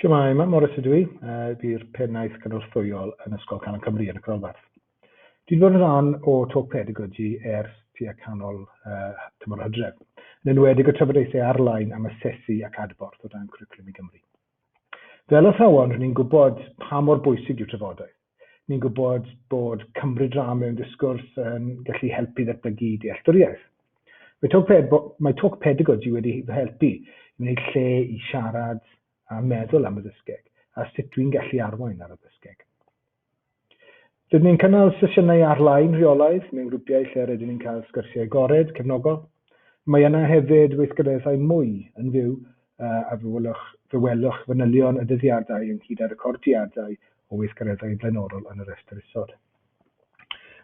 Shwmae, mae Morris ydw i, by'r pennaeth gynorthwyol yn Ysgol Canol Cymru yn y Crolfath. Dwi wedi bod yn rhan o talk pedagogy ers tua canol tymor Hydref, yn enwedig y trafodaethau ar-lein am asesu ac adborth o dan cwricwlwm i Gymru. Fel athrawon, ni'n gwybod pa mor bwysig yw trafodaeth. Ni'n gwybod bod cymryd rhan mewn disgwrs yn gallu helpu ddatblygu dealltwriaeth. Mae talk pedagogy wedi helpu i wneud lle i siarad a meddwl am y ddysgeg, a sut dwi'n gallu arwain ar y ddysgeg. Rydyn ni'n cynnal sesiynau ar-lein rheolaidd mewn grwpiau lle rydyn ni'n cael sgyrsiau agored, cefnogol. Mae yna hefyd weithgareddau mwy yn fyw a fe welwch fanylion y dyddiadau ynghyd â recordiadau o weithgareddau blaenorol yn yr restr isod.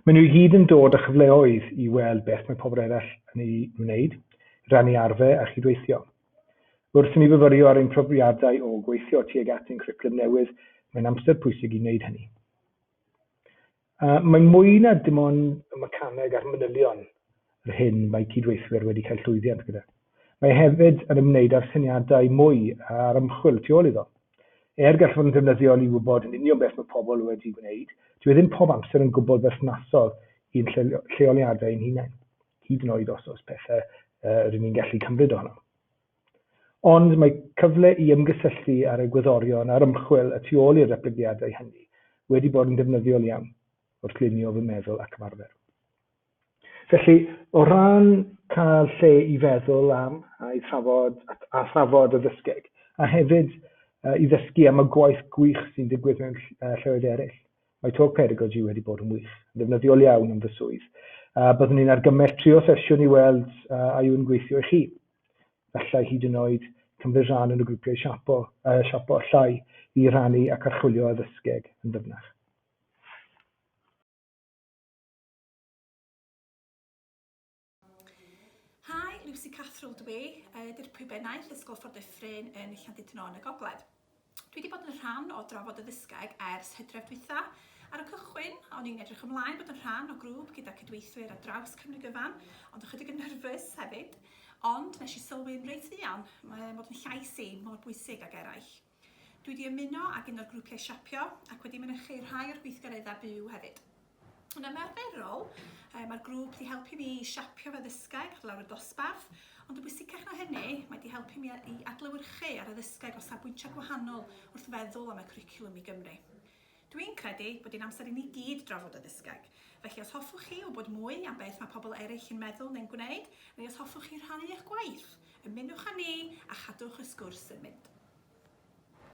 Maen nhw i gyd yn dod â chyfleoedd i weld beth mae pobl eraill yn ei wneud, rannu arfer a chydweithio. Wrth i ni fyfyrio ar ein profiadau o gweithio tuag at ein cwricwlwm newydd, mae'n amser pwysig i wneud hynny. Mae mwy na dim ond y mecaneg a'r manylion yr hyn mae cydweithwyr wedi cael llwyddiant gyda. Mae hefyd yn ymwneud â'r syniadau mwy a'r ymchwil tu ôl iddo. Gall fod yn ddefnyddiol i wybod yn union beth mae pobl wedi gwneud, dwi ddim pob amser yn gwybod berthnasol i'n lleoliadau ein hunain, hyd yn oed os pethau rydyn ni'n gallu cymryd ohono. Ond mae cyfle i ymgysylltu ar y gwyddorion a'r ymchwil y tu ôl i'r datblygiadau hynny wedi bod yn defnyddiol iawn wrth lunio fy meddwl ac ymarfer. Felly, o ran cael lle i feddwl am a thrafod y ddysgeg, a hefyd i ddysgu am y gwaith gwych sy'n digwydd mewn lleoedd eraill, mae talk pedagogy wedi bod yn wych, yn ddefnyddiol iawn am fy swydd. Byddwn ni'n argymell trio sesiwn i weld a yw'n gweithio i chi. Gallai hyd yn oed cymryd rhan yn y grwpiau siapo llai i rannu ac archwilio a ddysgeg yn ddyfnach. Hi, Lucy Cathrol dwi, dy'r pennaeth Ysgol Ffordd Dyffryn yn Llandudno yn y Gogledd. Dwi wedi bod yn rhan o drafod y ddysgeg ers Hydref dwytha. Ar y cychwyn, o'n i'n edrych ymlaen bod yn rhan o grŵp gyda cydweithwyr ar draws Cymru gyfan, ond ychydig yn nerfus hefyd. Ond nes i sylwi'n reit fuan bod yn llais i mor bwysig ag eraill. Dwi wedi ymuno ag un o'r grwpiau siapio ac wedi mynychu rhai o'r gweithgareddau byw hefyd. Yn ymarferol, mae'r grŵp wedi helpu mi i siapio fy ddysgeg ar lawr y dosbarth, ond y bwysicach na hynny, mae wedi helpu mi i adlewyrchu ar y ddysgeg o safbwyntiau gwahanol wrth feddwl am y cwricwlwm i Gymru. Dwi'n credu bod hi'n amser i ni gyd drafod y ddysgeg. Felly os hoffwch chi wybod mwy am beth mae pobl eraill yn meddwl neu'n gwneud, neu os hoffwch chi rhannu eich gwaith, ymunwch â ni a chadwch y sgwrs yn mynd.